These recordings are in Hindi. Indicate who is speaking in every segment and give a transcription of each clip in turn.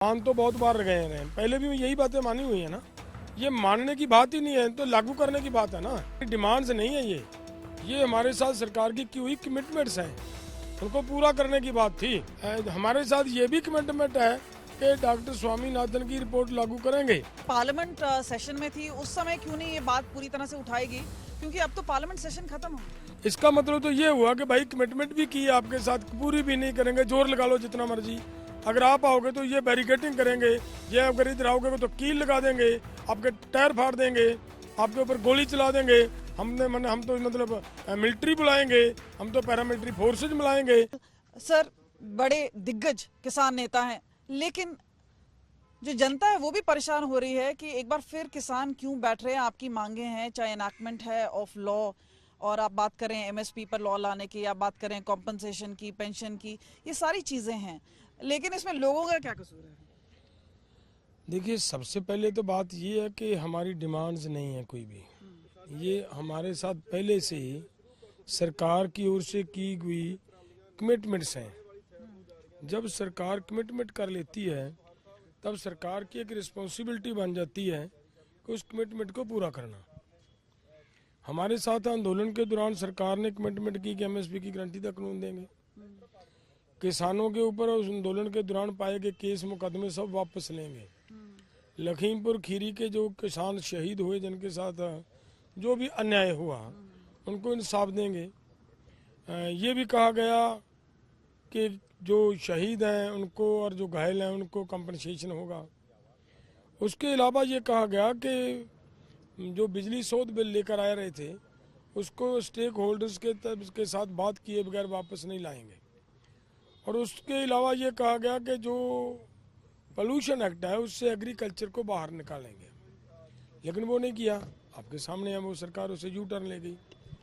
Speaker 1: मान तो बहुत बार गए हैं, पहले भी यही बातें मानी हुई है ना। ये मानने की बात ही नहीं है, तो लागू करने की बात है ना। डिमांड्स नहीं है ये हमारे साथ सरकार की हुई कमिटमेंट्स हैं, उनको पूरा करने की बात थी। हमारे साथ ये भी कमिटमेंट है कि डॉक्टर स्वामीनाथन की रिपोर्ट लागू करेंगे।
Speaker 2: पार्लियामेंट सेशन में थी उस समय क्यों नहीं ये बात पूरी तरह से उठाएगी, क्योंकि अब तो पार्लियामेंट सेशन खत्म हो गया।
Speaker 1: इसका मतलब तो ये हुआ कि भाई कमिटमेंट भी की है आपके साथ, पूरी भी नहीं करेंगे। जोर लगा लो जितना मर्जी, अगर आप आओगे तो ये बैरिकेटिंग करेंगे, ये अगर इधर आओगे तो कील लगा देंगे, आपके टायर फाड़ देंगे, आपके ऊपर गोली चला देंगे। हम तो मतलब मिलिट्री बुलाएंगे, हम तो पैरामिलिट्री फोर्सेज बुलाएंगे।
Speaker 2: सर, बड़े दिग्गज किसान नेता हैं, लेकिन जो जनता है वो भी परेशान हो रही है कि एक बार फिर किसान क्यों बैठ रहे हैं। आपकी मांगे हैं, चाहे एनैक्टमेंट है ऑफ लॉ, और आप बात करें एमएसपी पर लॉ लाने की, आप बात करें कॉम्पनसेशन की, पेंशन की, ये सारी चीजें हैं, लेकिन इसमें लोगों का क्या कसूर है?
Speaker 1: देखिए, सबसे पहले तो बात ये है कि हमारी डिमांड्स नहीं है कोई भी। ये हमारे साथ पहले से ही सरकार की ओर से की हुई कमिटमेंट्स हैं। जब सरकार कमिटमेंट कर लेती है तब सरकार की एक रिस्पॉन्सिबिलिटी बन जाती है कि उस कमिटमेंट को पूरा करना। हमारे साथ आंदोलन के दौरान सरकार ने कमिटमेंट की कि एमएसपी की गारंटी का कानून देंगे। किसानों के ऊपर उस आंदोलन के दौरान पाए गए केस मुकदमे सब वापस लेंगे। लखीमपुर खीरी के जो किसान शहीद हुए, जिनके साथ जो भी अन्याय हुआ, उनको इंसाफ देंगे। ये भी कहा गया कि जो शहीद हैं उनको और जो घायल हैं उनको कंपनसेशन होगा। उसके अलावा ये कहा गया कि जो बिजली शोध बिल लेकर आ रहे थे उसको स्टेक होल्डर्स के साथ बात किए बगैर वापस नहीं लाएंगे। और उसके अलावा ये कहा गया कि जो पोल्यूशन एक्ट है उससे एग्रीकल्चर को बाहर निकालेंगे, लेकिन वो नहीं किया। आपके सामने है, वो सरकार उसे यू टर्न ले गई।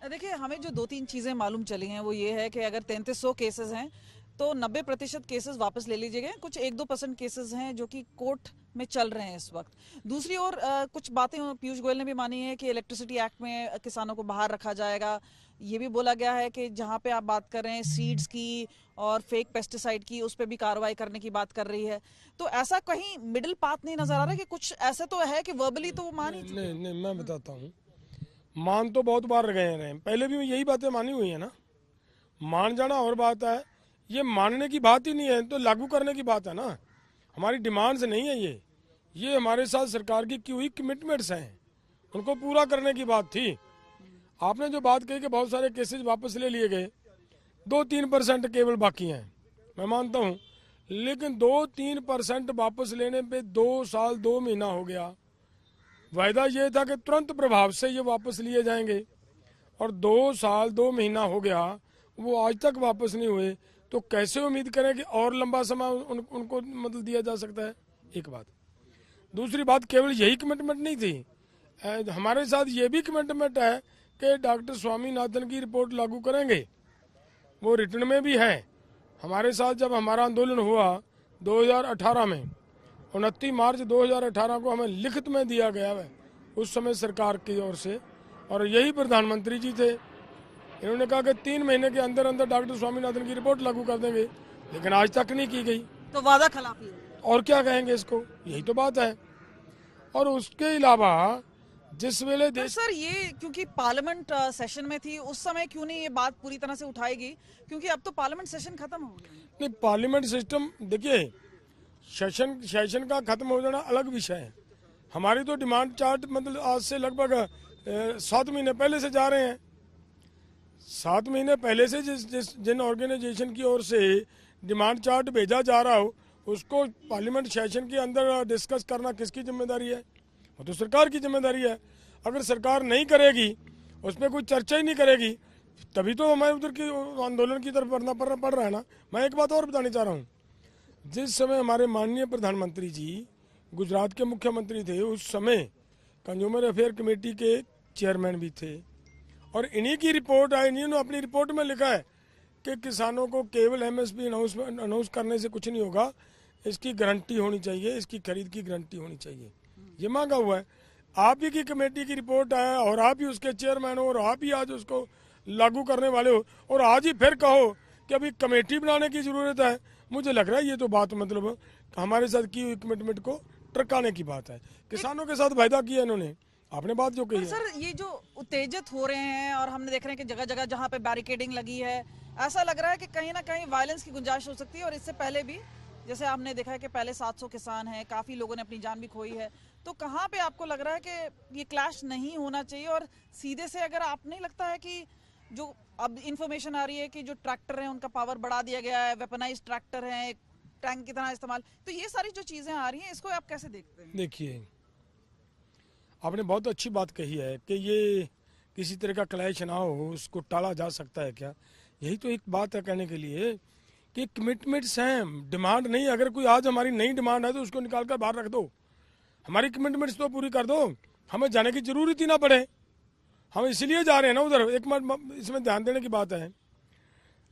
Speaker 2: देखिए, हमें जो 2-3 चीजें मालूम चली हैं वो ये है कि अगर 3300 केसेस हैं तो 90% केसेस वापस ले लीजिए गए। कुछ 1-2% केसेस हैं जो कि कोर्ट में चल रहे हैं इस वक्त। दूसरी ओर कुछ बातें पीयूष गोयल ने भी मानी है कि इलेक्ट्रिसिटी एक्ट में किसानों को बाहर रखा जाएगा। ये भी बोला गया है कि जहां पे आप बात कर रहे हैं सीड्स की और फेक पेस्टिसाइड की, उस पर भी कार्रवाई करने की बात कर रही है। तो ऐसा कहीं मिडिल पाथ नहीं नजर आ रहा कि कुछ ऐसे तो है कि वर्बली तो वो मान ही चुके हैं।
Speaker 1: नहीं, मैं बताता हूँ। मान तो बहुत बार गए हैं, पहले भी यही बातें मानी हुई है ना। मान जाना और बात है, ये मानने की बात ही नहीं है, तो लागू करने की बात है ना। हमारी डिमांड्स नहीं है ये हमारे साथ सरकार की हुई कमिटमेंट्स हैं, उनको पूरा करने की बात थी। आपने जो बात कही कि बहुत सारे केसेस वापस ले लिए गए, 2-3% केवल बाकी हैं, मैं मानता हूँ, लेकिन 2-3% वापस लेने पे 2 साल 2 महीना हो गया। वायदा ये था कि तुरंत प्रभाव से ये वापस लिए जाएंगे, और 2 साल 2 महीना हो गया, वो आज तक वापस नहीं हुए। तो कैसे उम्मीद करें कि और लंबा समय उनको मतलब दिया जा सकता है? एक बात। दूसरी बात, केवल यही कमिटमेंट नहीं थी, हमारे साथ ये भी कमिटमेंट है कि डॉक्टर स्वामीनाथन की रिपोर्ट लागू करेंगे। वो रिटर्न में भी है हमारे साथ। जब हमारा आंदोलन हुआ 2018 में, 29 मार्च 2018 को हमें लिखित में दिया गया है उस समय सरकार की ओर से, और यही प्रधानमंत्री जी थे। इन्होंने कहा कि 3 महीने के अंदर अंदर डॉक्टर स्वामीनाथन की रिपोर्ट लागू कर देंगे, लेकिन आज तक नहीं की गई।
Speaker 2: तो वादा खिलाफी है।
Speaker 1: और क्या कहेंगे इसको, यही तो बात है। और उसके अलावा जिस वेले
Speaker 2: पर सर, ये क्योंकि पार्लियामेंट सेशन में थी उस समय क्यों नहीं ये बात पूरी तरह से उठाएगी, क्योंकि अब तो पार्लियामेंट सेशन खत्म हो गया।
Speaker 1: नहीं, पार्लियामेंट सिस्टम, देखिए, सेशन का खत्म हो जाना अलग विषय है। हमारी तो डिमांड चार्ट मतलब आज से लगभग 7 महीने पहले से जा रहे हैं। 7 महीने पहले से जिन ऑर्गेनाइजेशन की ओर से डिमांड चार्ट भेजा जा रहा हो, उसको पार्लियामेंट सेशन के अंदर डिस्कस करना किसकी जिम्मेदारी है? वो तो सरकार की जिम्मेदारी है। अगर सरकार नहीं करेगी, उस पर कोई चर्चा ही नहीं करेगी, तभी तो हमारे उधर की आंदोलन की तरफ बढ़ना पड़ रहा है ना। मैं एक बात और बताना चाह रहा हूँ, जिस समय हमारे माननीय प्रधानमंत्री जी गुजरात के मुख्यमंत्री थे, उस समय कंज्यूमर अफेयर कमेटी के चेयरमैन भी थे, और इन्हीं की रिपोर्ट आई। इन्होंने अपनी रिपोर्ट में लिखा है कि किसानों को केवल एमएसपी अनाउंस करने से कुछ नहीं होगा, इसकी गारंटी होनी चाहिए, इसकी खरीद की गारंटी होनी चाहिए। ये मांगा हुआ है। आप ही की कमेटी की रिपोर्ट है और आप ही उसके चेयरमैन हो, और आप ही आज उसको लागू करने वाले हो, और आज ही फिर कहो कि अभी कमेटी बनाने की जरूरत है। मुझे लग रहा है ये तो बात मतलब हमारे साथ की हुई कमिटमेंट को ट्रकाने की बात है। किसानों के साथ वायदा किया इन्होंने, आपने बात जो कही
Speaker 2: पर
Speaker 1: है।
Speaker 2: सर ये जो उत्तेजित हो रहे हैं और हमने देख रहे हैं कि जगह जगह जहां पे बैरिकेडिंग लगी है, ऐसा लग रहा है कि कहीं ना कहीं वायलेंस की गुंजाइश हो सकती है। और इससे पहले भी जैसे आपने देखा है कि पहले 700 किसान हैं, काफी लोगों ने अपनी जान भी खोई है। तो कहाँ पे आपको लग रहा है कि ये क्लैश नहीं होना चाहिए? और सीधे से अगर आप नहीं लगता है कि जो अब इंफॉर्मेशन आ रही है कि जो ट्रैक्टर हैं उनका पावर बढ़ा दिया गया है, वेपनाइज ट्रैक्टर हैं, टैंक की तरह इस्तेमाल, तो ये सारी जो चीजें आ रही हैं इसको आप कैसे देखते हैं?
Speaker 1: देखिए, आपने बहुत अच्छी बात कही है कि ये किसी तरह का क्लैश ना हो, उसको टाला जा सकता है क्या? यही तो एक बात है कहने के लिए कि कमिटमेंट्स हैं, डिमांड नहीं। अगर कोई आज हमारी नई डिमांड है तो उसको निकाल कर बाहर रख दो, हमारी कमिटमेंट्स तो पूरी कर दो, हमें जाने की जरूरत ही ना पड़े। हम इसलिए जा रहे हैं ना उधर। एक मिनट इसमें ध्यान देने की बात है।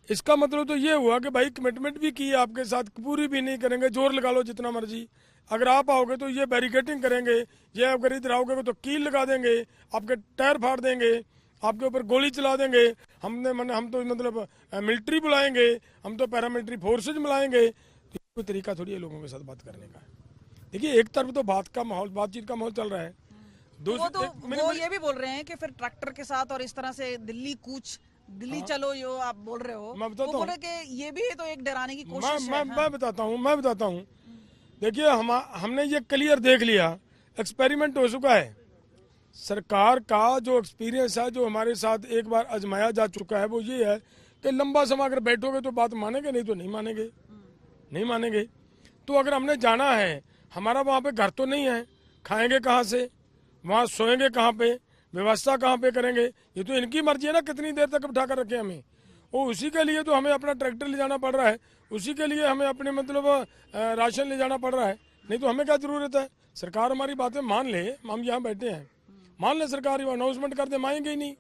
Speaker 1: इसका मतलब तो ये हुआ कि भाई कमिटमेंट भी की है आपके साथ, पूरी भी नहीं करेंगे, जोर लगा लो जितना मर्जी। अगर आप आओगे तो ये बैरिकेटिंग करेंगे, ये अगर इधर आओगे तो कील लगा देंगे, आपके टायर फाड़ देंगे, आपके ऊपर गोली चला देंगे। हम तो मतलब मिलिट्री बुलाएंगे, हम तो पैरामिलिट्री फोर्सेज बुलाएंगे। तो कोई तरीका थोड़ी है लोगों के साथ बात करने का। देखिए, एक तरफ तो बातचीत का माहौल चल रहा है,
Speaker 2: वो ये भी बोल रहे हैं कि फिर ट्रैक्टर के साथ और इस तरह से दिल्ली कूच, दिल्ली चलो जो आप बोल रहे हो,
Speaker 1: मैं बताता
Speaker 2: वो बोल
Speaker 1: हूँ।
Speaker 2: रहे कि ये भी तो एक डराने की कोशिश
Speaker 1: मैं
Speaker 2: है।
Speaker 1: मैं मैं बताता हूँ। देखिए, हमने ये क्लियर देख लिया, एक्सपेरिमेंट हो चुका है। सरकार का जो एक्सपीरियंस है, जो हमारे साथ एक बार आजमाया जा चुका है, वो ये है कि लंबा समय अगर बैठोगे तो बात मानेंगे, नहीं तो नहीं मानेंगे, नहीं मानेंगे। तो अगर हमने जाना है, हमारा वहाँ पे घर तो नहीं है, खाएंगे कहाँ से, वहाँ सोएंगे कहाँ पे, व्यवस्था कहाँ पे करेंगे? ये तो इनकी मर्जी है ना कितनी देर तक बिठा कर रखे हमें। और उसी के लिए तो हमें अपना ट्रैक्टर ले जाना पड़ रहा है, उसी के लिए हमें अपने मतलब राशन ले जाना पड़ रहा है। नहीं तो हमें क्या जरूरत है? सरकार हमारी बातें मान ले, हम यहाँ बैठे हैं, मान ले सरकार अनाउंसमेंट कर दे, मानेंगे ही नहीं।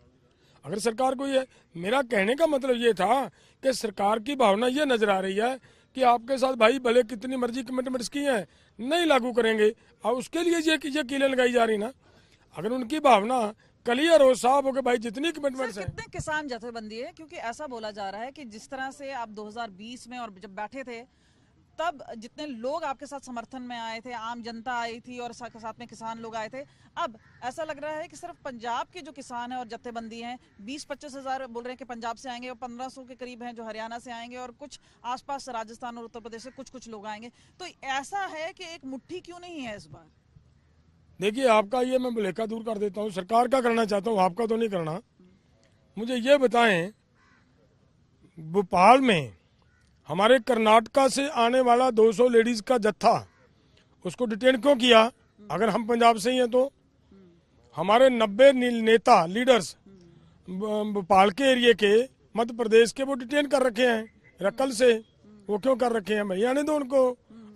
Speaker 1: अगर सरकार को ये, मेरा कहने का मतलब ये था कि सरकार की भावना ये नजर आ रही है कि आपके साथ भाई भले कितनी मर्जी कमिटमेंट्स की हैं, नहीं लागू करेंगे, और उसके लिए ये कीलें लगाई जा रही ना। अगर उनकी भावना क्लियर हो, साफ हो कि भाई जितनी कमिटमेंट्स हैं।
Speaker 2: कितने किसान जथेबंदी है? क्योंकि ऐसा बोला जा रहा है कि जिस तरह से आप 2020 में और जब बैठे थे तब जितने लोग आपके साथ समर्थन में आए थे, आम जनता आई थी और साथ में किसान लोग आए थे, अब ऐसा लग रहा है कि सिर्फ पंजाब के जो किसान हैं और जत्थेबंदी हैं 20-25 हजार बोल रहे हैं कि पंजाब से आएंगे, और 1500 के करीब हैं जो हरियाणा से आएंगे, और कुछ आसपास राजस्थान और उत्तर प्रदेश से कुछ लोग आएंगे। तो ऐसा है कि एक मुट्ठी क्यों नहीं है इस बार?
Speaker 1: देखिए, आपका ये मैं भुलेखा दूर कर देता हूँ, सरकार का करना चाहता हूँ, आपका तो नहीं करना। मुझे ये बताएं, भोपाल में हमारे कर्नाटका से आने वाला 200 लेडीज का जत्था, उसको डिटेन क्यों किया? अगर हम पंजाब से ही हैं तो हमारे 90 नेता लीडर्स भोपाल के एरिया के, मध्य प्रदेश के, वो डिटेन कर रखे हैं रक्कल से। वो क्यों कर रखे हैं? भाई आने दो उनको।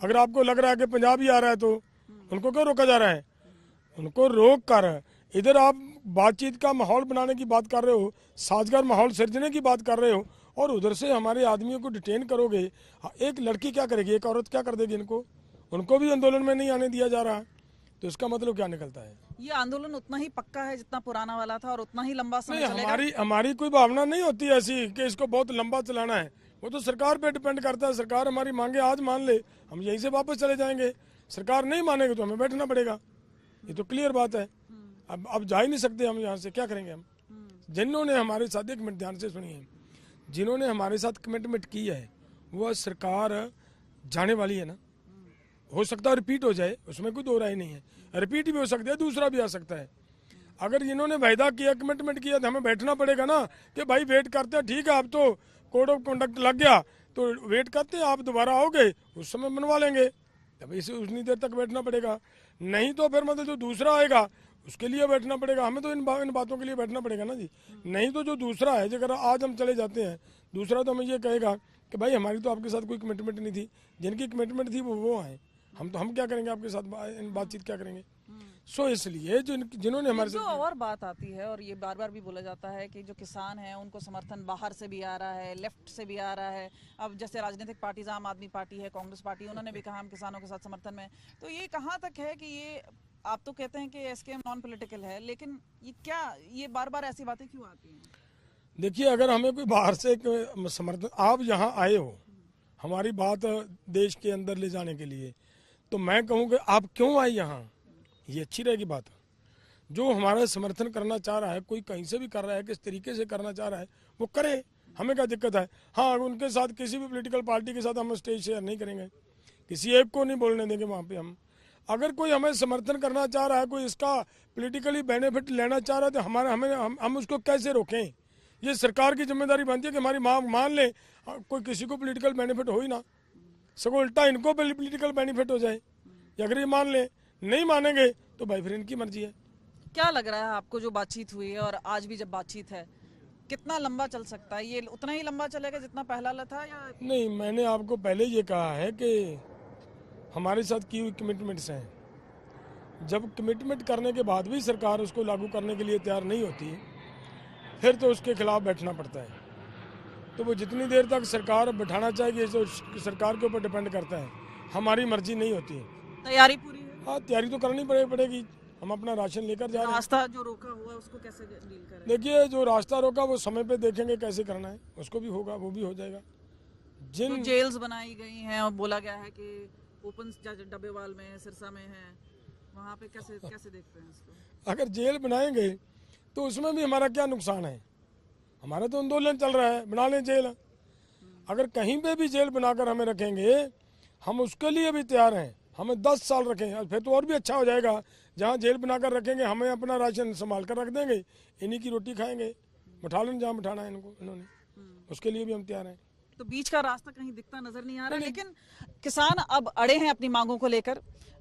Speaker 1: अगर आपको लग रहा है कि पंजाब ही आ रहा है तो उनको क्यों रोका जा रहा है? उनको रोक कर इधर आप बातचीत का माहौल बनाने की बात कर रहे हो, साजगार माहौल सिरजने की बात कर रहे हो, और उधर से हमारे आदमियों को डिटेन करोगे। एक लड़की क्या करेगी, एक औरत क्या कर देगी इनको? उनको भी आंदोलन में नहीं आने दिया जा रहा। तो इसका मतलब क्या निकलता है?
Speaker 2: ये आंदोलन उतना ही पक्का है जितना पुराना वाला था और उतना ही लंबा समय
Speaker 1: नहीं,
Speaker 2: चलेगा?
Speaker 1: हमारी कोई भावना नहीं होती ऐसी कि इसको बहुत लंबा चलाना है। वो तो सरकार पे डिपेंड करता है। सरकार हमारी मांगे आज मान ले, हम यहीं से वापस चले जाएंगे। सरकार नहीं मानेगी तो हमें बैठना पड़ेगा, ये तो क्लियर बात है। अब जा ही नहीं सकते हम यहाँ से, क्या करेंगे हम? जिन्होंने हमारे साथ, एक मिनट ध्यान से सुनिए, जिन्होंने हमारे साथ कमिटमेंट की है वह सरकार जाने वाली है ना। हो सकता है रिपीट हो जाए, उसमें कोई दो राय नहीं है, रिपीट भी हो सकता है, दूसरा भी आ सकता है। अगर जिन्होंने वायदा किया, कमिटमेंट किया, तो हमें बैठना पड़ेगा ना कि भाई वेट करते हैं, ठीक है अब तो कोड ऑफ कंडक्ट लग गया तो वेट करते हैं, आप दोबारा आओगे उस समय बनवा लेंगे। तब इसे उतनी देर तक बैठना पड़ेगा, नहीं तो फिर मतलब जो दूसरा आएगा उसके लिए बैठना पड़ेगा। हमें तो इन बातों के लिए बैठना पड़ेगा ना जी। नहीं तो जो दूसरा है, अगर आज हम चले जाते हैं, दूसरा तो हमें ये कहेगा कि भाई हमारी तो आपके साथ कोई कमिटमेंट नहीं थी, जिनकी कमिटमेंट थी वो आए, हम क्या करेंगे आपके साथ, बातचीत क्या करेंगे? सो इसलिए जिन्होंने हमारे
Speaker 2: जो
Speaker 1: साथ,
Speaker 2: और बात आती है और ये बार बार भी बोला जाता है कि जो किसान हैं उनको समर्थन बाहर से भी आ रहा है, लेफ्ट से भी आ रहा है। अब जैसे राजनीतिक पार्टी, आम आदमी पार्टी है, कांग्रेस पार्टी, उन्होंने भी कहा हम किसानों के साथ समर्थन में। तो ये कहाँ तक है कि ये, आप तो कहते हैं कि एसकेएम नॉन पॉलिटिकल है, लेकिन ये क्या, ये बार बार ऐसी बातें क्यों आती हैं?
Speaker 1: देखिए, अगर हमें कोई बाहर से समर्थन, आप यहाँ आए हो, हमारी बात देश के अंदर ले जाने के लिए, तो मैं कहूँ कि आप क्यों आए यहाँ, ये अच्छी रहेगी बात। जो हमारा समर्थन करना चाह रहा है, कोई कहीं से भी कर रहा है, किस तरीके से करना चाह रहा है, वो करे, हमें क्या दिक्कत है। हाँ, उनके साथ किसी भी पॉलिटिकल पार्टी के साथ हम स्टेज शेयर नहीं करेंगे, किसी एक को नहीं बोलने देंगे वहाँ पे हम। अगर कोई हमें समर्थन करना चाह रहा है, कोई इसका पॉलिटिकली बेनिफिट लेना चाह रहा है, तो हमारा हम उसको कैसे रोकें। ये सरकार की जिम्मेदारी बनती है कि हमारी मान ले, कोई किसी को पॉलिटिकल बेनिफिट हो ही ना, सगों उल्टा इनको पॉलिटिकल बेनिफिट हो जाए। अगर ये मान ले, नहीं मानेंगे तो भाई फिर इनकी मर्जी है।
Speaker 2: क्या लग रहा है आपको, जो बातचीत हुई है और आज भी जब बातचीत है, कितना लंबा चल सकता है? ये उतना ही लंबा चलेगा जितना पहला था, या
Speaker 1: नहीं, मैंने आपको पहले ये कहा है कि हमारे साथ की हुई कमिटमेंट्स हैं। जब कमिटमेंट करने के बाद भी सरकार उसको लागू करने के लिए तैयार नहीं होती, फिर तो उसके खिलाफ बैठना पड़ता है। तो वो जितनी देर तक सरकार बैठाना चाहेगी, तो सरकार के ऊपर डिपेंड करता है, हमारी मर्जी नहीं होती है।
Speaker 2: तैयारी पूरी है?
Speaker 1: हाँ, तैयारी तो करनी पड़ेगी। हम अपना राशन लेकर जा रहे हैं।
Speaker 2: रास्ता जो रोका हुआ है उसको कैसे डील करें?
Speaker 1: देखिए, जो रास्ता रोका वो समय पे देखेंगे कैसे करना है, उसको भी होगा, वो भी हो जाएगा।
Speaker 2: जो जेल्स बनाई गई हैं और बोला गया है कि ओपन डब्बेवाल में, सिरसा में है, वहाँ पे कैसे देखते हैं इसको?
Speaker 1: अगर जेल बनाएंगे तो उसमें भी हमारा क्या नुकसान है? हमारा तो आंदोलन चल रहा है, बना लें जेल। अगर कहीं पे भी जेल बनाकर हमें रखेंगे, हम उसके लिए भी तैयार हैं। हमें 10 साल रखें, फिर तो और भी अच्छा हो जाएगा। जहाँ जेल बनाकर रखेंगे, हमें अपना राशन संभाल कर रख देंगे, इन्हीं की रोटी खाएंगे, बैठा लें जहाँ बैठाना है इन्होंने, उसके लिए भी हम तैयार हैं।
Speaker 2: तो बीच का रास्ता कहीं दिखता नजर नहीं आ रहा, लेकिन किसान अब अड़े हैं अपनी मांगों को लेकर,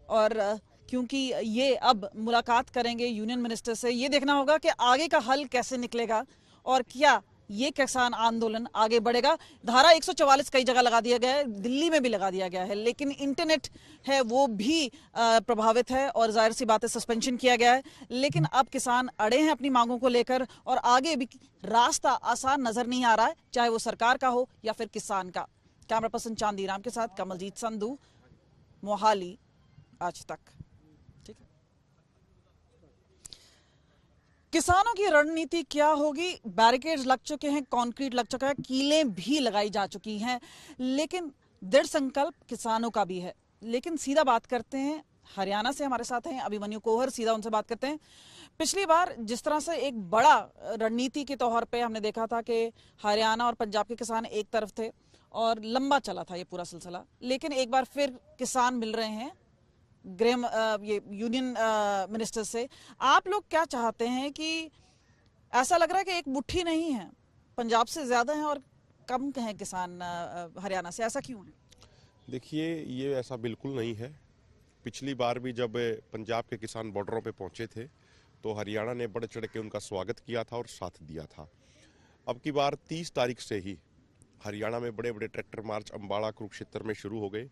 Speaker 2: और क्योंकि ये अब मुलाकात करेंगे यूनियन मिनिस्टर से, ये देखना होगा कि आगे का हल कैसे निकलेगा और क्या ये किसान आंदोलन आगे बढ़ेगा। धारा 144 कई जगह लगा दिया गया है, दिल्ली में भी लगा दिया गया है, लेकिन इंटरनेट है वो भी प्रभावित है और जाहिर सी बात है सस्पेंशन किया गया है। लेकिन अब किसान अड़े हैं अपनी मांगों को लेकर और आगे भी रास्ता आसान नजर नहीं आ रहा है, चाहे वो सरकार का हो या फिर किसान का। कैमरा पर्सन चांदीराम के साथ कमलजीत संधू, मोहाली, आज तक। ठीक है, किसानों की रणनीति क्या होगी? बैरिकेड्स लग चुके हैं, कंक्रीट लग चुका है, कीलें भी लगाई जा चुकी हैं, लेकिन दृढ़ संकल्प किसानों का भी है। लेकिन सीधा बात करते हैं, हरियाणा से हमारे साथ हैं अभिमन्यु कोहर, सीधा उनसे बात करते हैं। पिछली बार जिस तरह से एक बड़ा रणनीति के तौर पे हमने देखा था कि हरियाणा और पंजाब के किसान एक तरफ थे और लंबा चला था ये पूरा सिलसिला, लेकिन एक बार फिर किसान मिल रहे हैं ये यूनियन मिनिस्टर से। आप लोग क्या चाहते हैं? कि ऐसा लग रहा है कि एक मुट्ठी नहीं है, पंजाब से ज्यादा है और कम हैं किसान हरियाणा से, ऐसा क्यों है?
Speaker 3: देखिए, ये ऐसा बिल्कुल नहीं है। पिछली बार भी जब पंजाब के किसान बॉर्डरों पे पहुंचे थे तो हरियाणा ने बढ़ चढ़ के उनका स्वागत किया था और साथ दिया था। अब की बार 30 तारीख से ही हरियाणा में बड़े बड़े ट्रैक्टर मार्च अम्बाड़ा, कुरुक्षेत्र में शुरू हो गए।